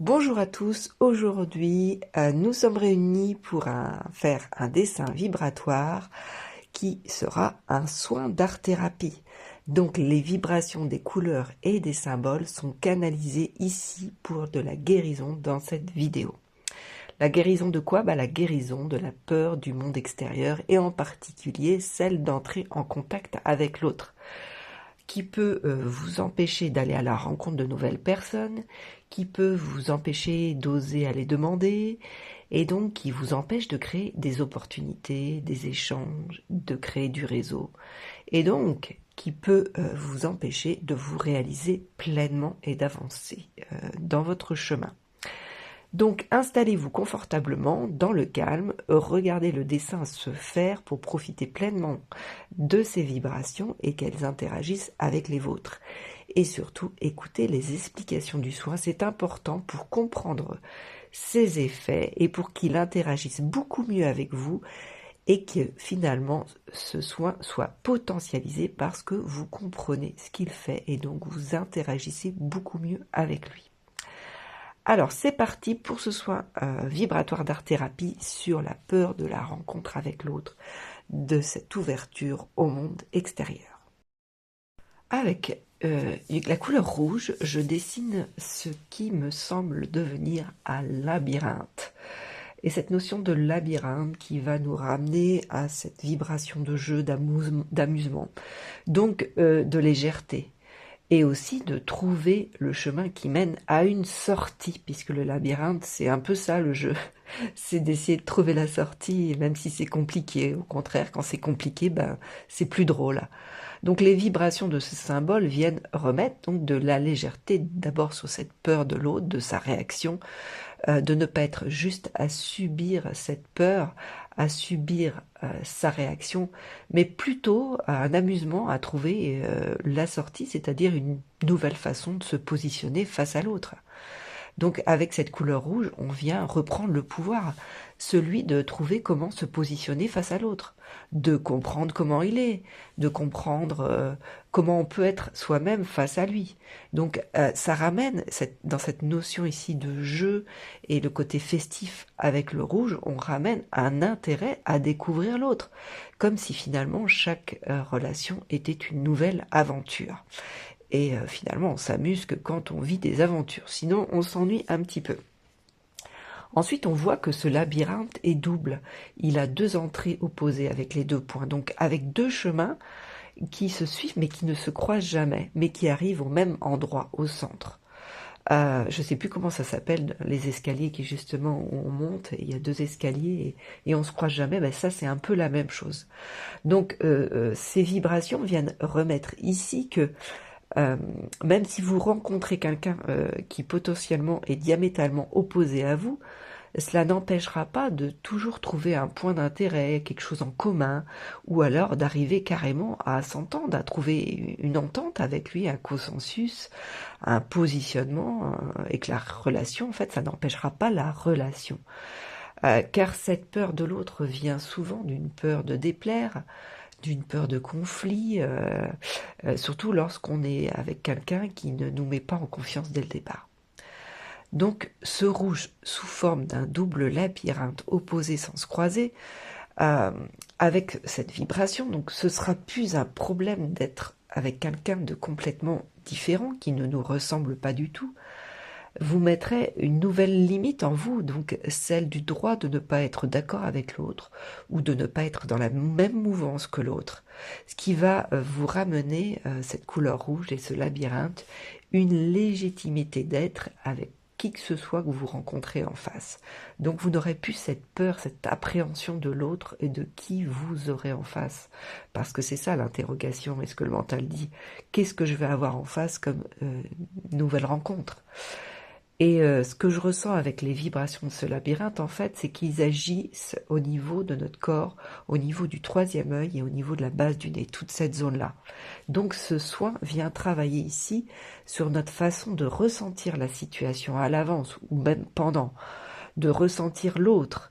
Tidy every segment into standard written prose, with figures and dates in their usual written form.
Bonjour à tous, aujourd'hui nous sommes réunis pour faire un dessin vibratoire qui sera un soin d'art-thérapie. Donc les vibrations des couleurs et des symboles sont canalisées ici pour de la guérison dans cette vidéo. La guérison de quoi? La guérison de la peur du monde extérieur et en particulier celle d'entrer en contact avec l'autre, qui peut vous empêcher d'aller à la rencontre de nouvelles personnes, qui peut vous empêcher d'oser aller demander, et donc qui vous empêche de créer des opportunités, des échanges, de créer du réseau, et donc qui peut vous empêcher de vous réaliser pleinement et d'avancer dans votre chemin. Donc installez-vous confortablement dans le calme, regardez le dessin se faire pour profiter pleinement de ces vibrations et qu'elles interagissent avec les vôtres. Et surtout, écoutez les explications du soin, c'est important pour comprendre ses effets et pour qu'il interagisse beaucoup mieux avec vous et que finalement ce soin soit potentialisé parce que vous comprenez ce qu'il fait et donc vous interagissez beaucoup mieux avec lui. Alors c'est parti pour ce soin vibratoire d'art-thérapie sur la peur de la rencontre avec l'autre, de cette ouverture au monde extérieur. Avec la couleur rouge, je dessine ce qui me semble devenir un labyrinthe. Et cette notion de labyrinthe qui va nous ramener à cette vibration de jeu, d'amusement, donc de légèreté. Et aussi de trouver le chemin qui mène à une sortie, puisque le labyrinthe, c'est un peu ça le jeu. C'est d'essayer de trouver la sortie, même si c'est compliqué. Au contraire, quand c'est compliqué, c'est plus drôle. Donc les vibrations de ce symbole viennent remettre donc de la légèreté, d'abord sur cette peur de l'autre, de sa réaction, de ne pas être juste à subir cette peur, à subir sa réaction, mais plutôt un amusement à trouver la sortie, c'est-à-dire une nouvelle façon de se positionner face à l'autre. Donc avec cette couleur rouge, on vient reprendre le pouvoir, celui de trouver comment se positionner face à l'autre, de comprendre comment il est, de comprendre comment on peut être soi-même face à lui. Donc ça ramène dans cette notion ici de jeu et le côté festif avec le rouge, on ramène un intérêt à découvrir l'autre, comme si finalement chaque relation était une nouvelle aventure. Et finalement, on s'amuse que quand on vit des aventures. Sinon, on s'ennuie un petit peu. Ensuite, on voit que ce labyrinthe est double. Il a deux entrées opposées avec les deux points. Donc, avec deux chemins qui se suivent, mais qui ne se croisent jamais, mais qui arrivent au même endroit, au centre. Je ne sais plus comment ça s'appelle, les escaliers qui justement, où on monte, il y a deux escaliers et on se croise jamais. Ça, c'est un peu la même chose. Donc, ces vibrations viennent remettre ici que euh, même si vous rencontrez quelqu'un qui potentiellement est diamétralement opposé à vous, cela n'empêchera pas de toujours trouver un point d'intérêt, quelque chose en commun, ou alors d'arriver carrément à s'entendre, à trouver une entente avec lui, un consensus, un positionnement, et que la relation, en fait, ça n'empêchera pas la relation. Car cette peur de l'autre vient souvent d'une peur de déplaire, d'une peur de conflit, surtout lorsqu'on est avec quelqu'un qui ne nous met pas en confiance dès le départ. Donc ce rouge sous forme d'un double labyrinthe opposé sans se croiser, euh, avec cette vibration, donc ce sera plus un problème d'être avec quelqu'un de complètement différent, qui ne nous ressemble pas du tout, vous mettrez une nouvelle limite en vous, donc celle du droit de ne pas être d'accord avec l'autre ou de ne pas être dans la même mouvance que l'autre. Ce qui va vous ramener, cette couleur rouge et ce labyrinthe, une légitimité d'être avec qui que ce soit que vous rencontrez en face. Donc vous n'aurez plus cette peur, cette appréhension de l'autre et de qui vous aurez en face. Parce que c'est ça l'interrogation, et ce que le mental dit. Qu'est-ce que je vais avoir en face comme nouvelle rencontre? Et ce que je ressens avec les vibrations de ce labyrinthe, en fait, c'est qu'ils agissent au niveau de notre corps, au niveau du troisième œil et au niveau de la base du nez, toute cette zone-là. Donc ce soin vient travailler ici sur notre façon de ressentir la situation à l'avance ou même pendant, de ressentir l'autre.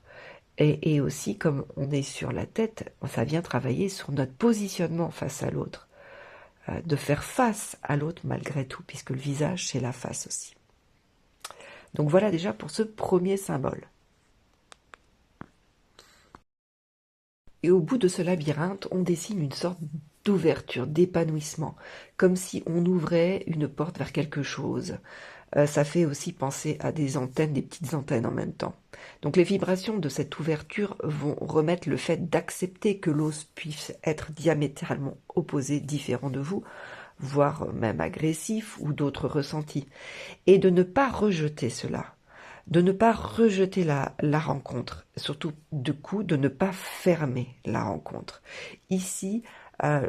Et aussi, comme on est sur la tête, ça vient travailler sur notre positionnement face à l'autre, de faire face à l'autre malgré tout, puisque le visage, c'est la face aussi. Donc voilà déjà pour ce premier symbole. Et au bout de ce labyrinthe, on dessine une sorte d'ouverture, d'épanouissement, comme si on ouvrait une porte vers quelque chose. Ça fait aussi penser à des antennes, des petites antennes en même temps. Donc les vibrations de cette ouverture vont remettre le fait d'accepter que l'autre puisse être diamétralement opposé, différent de vous, voire même agressif ou d'autres ressentis, et de ne pas rejeter cela, de ne pas rejeter la rencontre, surtout du coup de ne pas fermer la rencontre. Ici,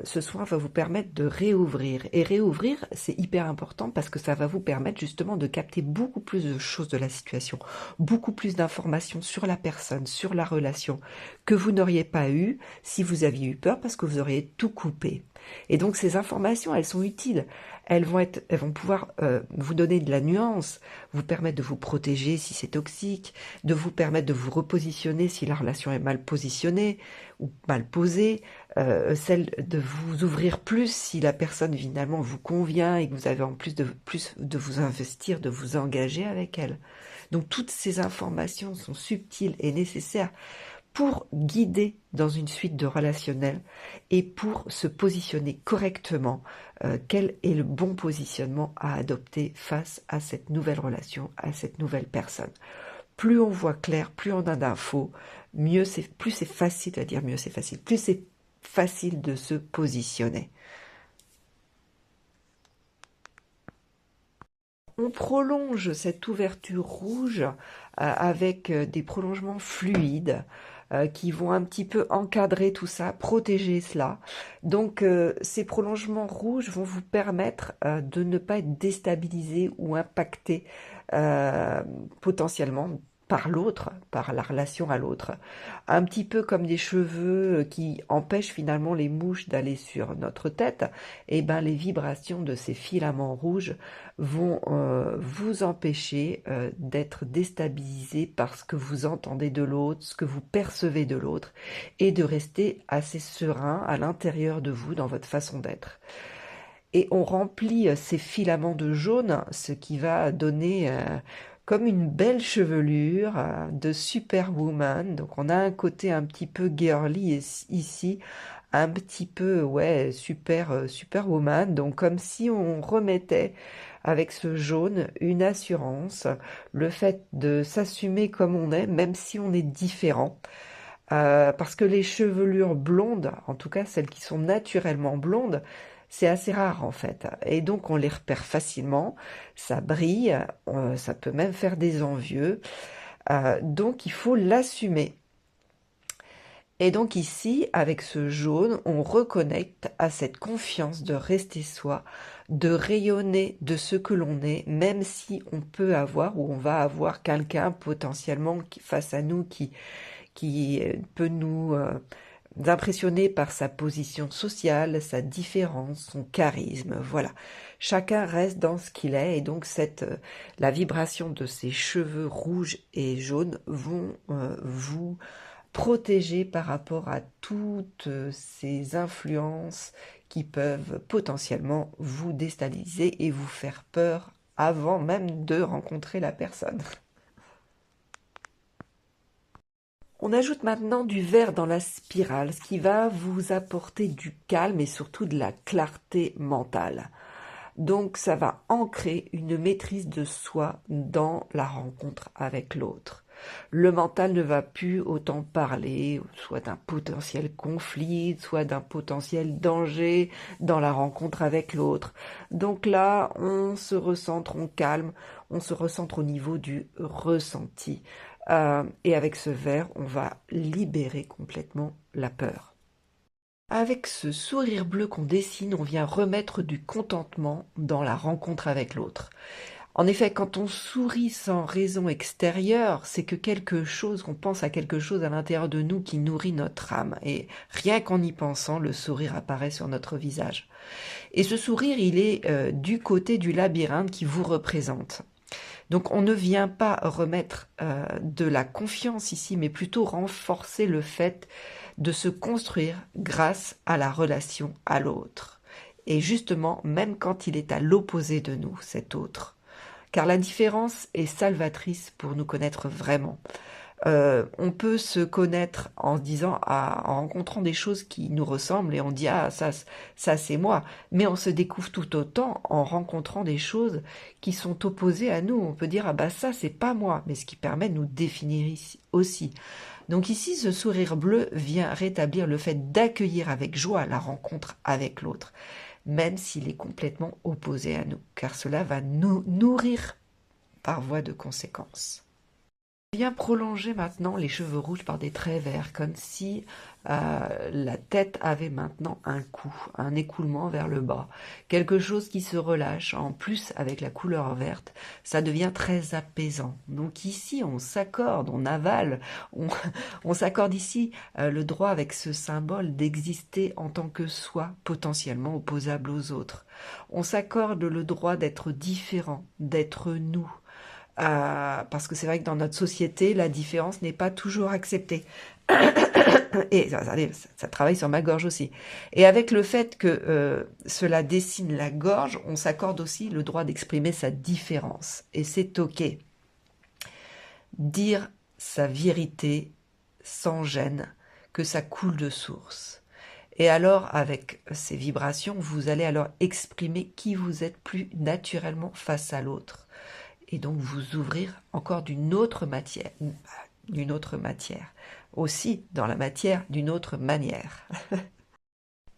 ce soin va vous permettre de réouvrir. Et réouvrir, c'est hyper important parce que ça va vous permettre justement de capter beaucoup plus de choses de la situation, beaucoup plus d'informations sur la personne, sur la relation, que vous n'auriez pas eu si vous aviez eu peur parce que vous auriez tout coupé. Et donc ces informations, elles sont utiles. Elles vont pouvoir vous donner de la nuance, vous permettre de vous protéger si c'est toxique, de vous permettre de vous repositionner si la relation est mal positionnée ou mal posée, celle de vous ouvrir plus si la personne finalement vous convient et que vous avez en plus de vous investir, de vous engager avec elle. Donc toutes ces informations sont subtiles et nécessaires pour guider dans une suite de relationnels et pour se positionner correctement, quel est le bon positionnement à adopter face à cette nouvelle relation, à cette nouvelle personne. Plus on voit clair, plus on a d'infos, plus c'est facile, à dire mieux c'est facile, plus c'est facile de se positionner. On prolonge cette ouverture rouge avec des prolongements fluides qui vont un petit peu encadrer tout ça, protéger cela. Donc ces prolongements rouges vont vous permettre de ne pas être déstabilisé ou impacté potentiellement par l'autre, par la relation à l'autre. Un petit peu comme des cheveux qui empêchent finalement les mouches d'aller sur notre tête, et ben les vibrations de ces filaments rouges vont vous empêcher d'être déstabilisé par ce que vous entendez de l'autre, ce que vous percevez de l'autre, et de rester assez serein à l'intérieur de vous dans votre façon d'être. Et on remplit ces filaments de jaune, ce qui va donner comme une belle chevelure de superwoman. Donc on a un côté un petit peu girly ici, un petit peu ouais superwoman. Donc comme si on remettait avec ce jaune une assurance, le fait de s'assumer comme on est, même si on est différent. Parce que les chevelures blondes, en tout cas celles qui sont naturellement blondes, c'est assez rare en fait. Et donc on les repère facilement, ça brille, ça peut même faire des envieux. Donc il faut l'assumer. Et donc ici, avec ce jaune, on reconnecte à cette confiance de rester soi, de rayonner de ce que l'on est, même si on peut avoir ou on va avoir quelqu'un potentiellement face à nous qui peut nous impressionner par sa position sociale, sa différence, son charisme, voilà. Chacun reste dans ce qu'il est et donc la vibration de ces cheveux rouges et jaunes vont vous protéger par rapport à toutes ces influences qui peuvent potentiellement vous déstabiliser et vous faire peur avant même de rencontrer la personne. On ajoute maintenant du vert dans la spirale, ce qui va vous apporter du calme et surtout de la clarté mentale. Donc ça va ancrer une maîtrise de soi dans la rencontre avec l'autre. Le mental ne va plus autant parler, soit d'un potentiel conflit, soit d'un potentiel danger dans la rencontre avec l'autre. Donc là, on se recentre, on calme, on se recentre au niveau du ressenti. Et avec ce vert, on va libérer complètement la peur. Avec ce sourire bleu qu'on dessine, on vient remettre du contentement dans la rencontre avec l'autre. En effet, quand on sourit sans raison extérieure, c'est que qu'on pense à quelque chose à l'intérieur de nous qui nourrit notre âme. Et rien qu'en y pensant, le sourire apparaît sur notre visage. Et ce sourire, il est du côté du labyrinthe qui vous représente. Donc on ne vient pas remettre de la confiance ici, mais plutôt renforcer le fait de se construire grâce à la relation à l'autre. Et justement, même quand il est à l'opposé de nous, cet autre, car la différence est salvatrice pour nous connaître vraiment. On peut se connaître en se disant, en rencontrant des choses qui nous ressemblent et on dit ah ça c'est moi, mais on se découvre tout autant en rencontrant des choses qui sont opposées à nous. On peut dire ah bah ça c'est pas moi, mais ce qui permet de nous définir ici aussi. Donc ici, ce sourire bleu vient rétablir le fait d'accueillir avec joie la rencontre avec l'autre, même s'il est complètement opposé à nous, car cela va nous nourrir par voie de conséquence. Vient prolonger maintenant les cheveux rouges par des traits verts, comme si la tête avait maintenant un cou, un écoulement vers le bas, quelque chose qui se relâche. En plus, avec la couleur verte, ça devient très apaisant. Donc ici, on s'accorde, on avale, on s'accorde ici le droit avec ce symbole d'exister en tant que soi, potentiellement opposable aux autres. On s'accorde le droit d'être différent, d'être nous. Parce que c'est vrai que dans notre société, la différence n'est pas toujours acceptée. Et ça travaille sur ma gorge aussi. Et avec le fait que cela dessine la gorge, on s'accorde aussi le droit d'exprimer sa différence. Et c'est ok. Dire sa vérité sans gêne, que ça coule de source. Et alors, avec ces vibrations, vous allez alors exprimer qui vous êtes plus naturellement face à l'autre. Et donc vous ouvrir encore d'une autre matière, aussi dans la matière d'une autre manière.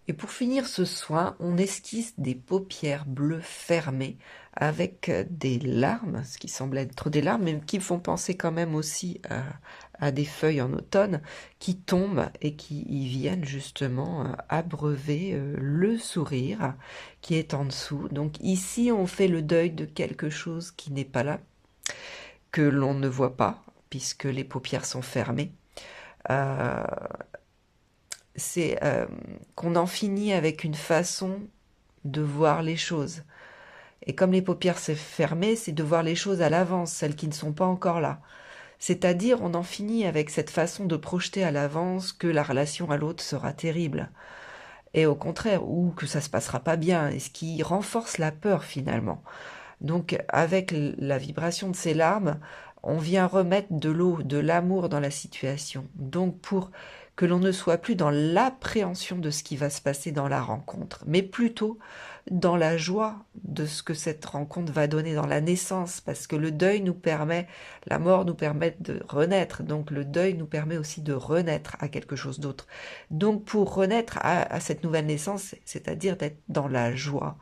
Et pour finir ce soin, on esquisse des paupières bleues fermées avec des larmes, ce qui semble être des larmes, mais qui font penser quand même aussi à des feuilles en automne, qui tombent et qui y viennent justement abreuver le sourire qui est en dessous. Donc ici, on fait le deuil de quelque chose qui n'est pas là, que l'on ne voit pas, puisque les paupières sont fermées. C'est qu'on en finit avec une façon de voir les choses. Et comme les paupières sont fermées, c'est de voir les choses à l'avance, celles qui ne sont pas encore là. C'est-à-dire, on en finit avec cette façon de projeter à l'avance que la relation à l'autre sera terrible. Et au contraire, ou que ça se passera pas bien, et ce qui renforce la peur finalement. Donc, avec la vibration de ces larmes, on vient remettre de l'eau, de l'amour dans la situation. Donc, pour que l'on ne soit plus dans l'appréhension de ce qui va se passer dans la rencontre, mais plutôt dans la joie de ce que cette rencontre va donner dans la naissance, parce que le deuil nous permet, la mort nous permet de renaître, donc le deuil nous permet aussi de renaître à quelque chose d'autre. Donc pour renaître à cette nouvelle naissance, c'est-à-dire d'être dans la joie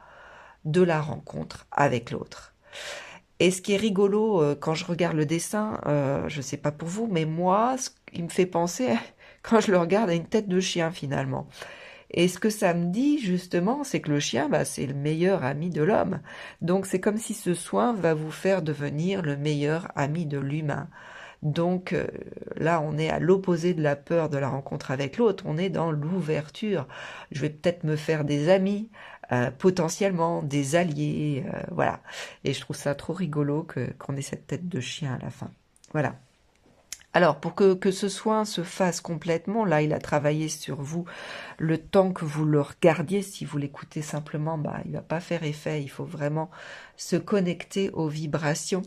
de la rencontre avec l'autre. Et ce qui est rigolo quand je regarde le dessin, je sais pas pour vous, mais moi, il me fait penser, quand je le regarde, à une tête de chien finalement. Et ce que ça me dit justement, c'est que le chien, c'est le meilleur ami de l'homme. Donc c'est comme si ce soin va vous faire devenir le meilleur ami de l'humain. Donc là, on est à l'opposé de la peur de la rencontre avec l'autre, on est dans l'ouverture. Je vais peut-être me faire des amis, potentiellement des alliés, voilà. Et je trouve ça trop rigolo qu'on ait cette tête de chien à la fin. Voilà. Alors, pour que ce soin se fasse complètement, là, il a travaillé sur vous le temps que vous le regardiez. Si vous l'écoutez simplement, il va pas faire effet. Il faut vraiment se connecter aux vibrations.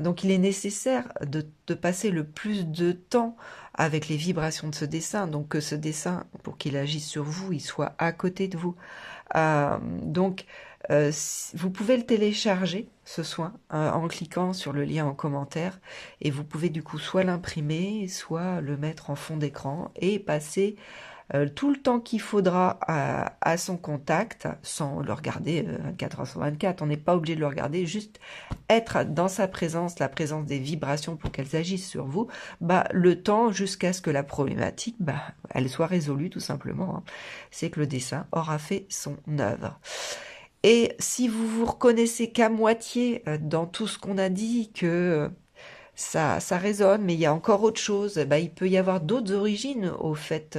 Donc, il est nécessaire de passer le plus de temps avec les vibrations de ce dessin. Donc, que ce dessin, pour qu'il agisse sur vous, il soit à côté de vous. Donc, vous pouvez le télécharger, ce soin, en cliquant sur le lien en commentaire, et vous pouvez du coup soit l'imprimer, soit le mettre en fond d'écran et passer tout le temps qu'il faudra à son contact, sans le regarder 24 heures sur 24. On n'est pas obligé de le regarder, juste être dans sa présence, la présence des vibrations pour qu'elles agissent sur vous, le temps jusqu'à ce que la problématique, elle soit résolue tout simplement. C'est que le dessin aura fait son œuvre. Et si vous vous reconnaissez qu'à moitié dans tout ce qu'on a dit, que ça résonne, mais il y a encore autre chose, il peut y avoir d'autres origines au fait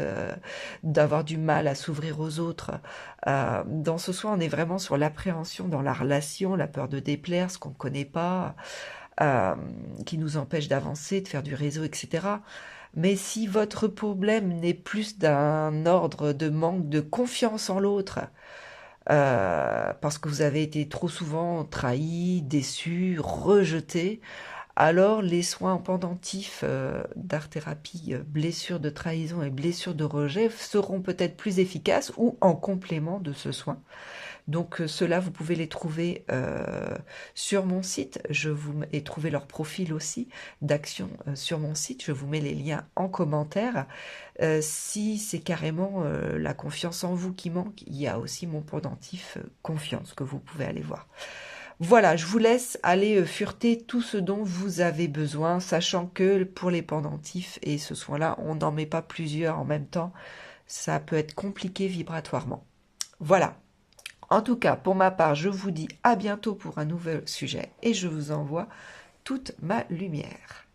d'avoir du mal à s'ouvrir aux autres. Dans ce soin, on est vraiment sur l'appréhension dans la relation, la peur de déplaire, ce qu'on ne connaît pas, qui nous empêche d'avancer, de faire du réseau, etc. Mais si votre problème n'est plus d'un ordre de manque de confiance en l'autre, parce que vous avez été trop souvent trahi, déçu, rejeté, alors les soins pendentifs d'art-thérapie, blessures de trahison et blessures de rejet seront peut-être plus efficaces ou en complément de ce soin. Donc ceux-là, vous pouvez les trouver sur mon site. Et trouver leur profil aussi d'action sur mon site. Je vous mets les liens en commentaire. Si c'est carrément la confiance en vous qui manque, il y a aussi mon pendentif confiance que vous pouvez aller voir. Voilà, je vous laisse aller fureter tout ce dont vous avez besoin, sachant que pour les pendentifs et ce soin-là, on n'en met pas plusieurs en même temps. Ça peut être compliqué vibratoirement. Voilà. En tout cas, pour ma part, je vous dis à bientôt pour un nouvel sujet et je vous envoie toute ma lumière.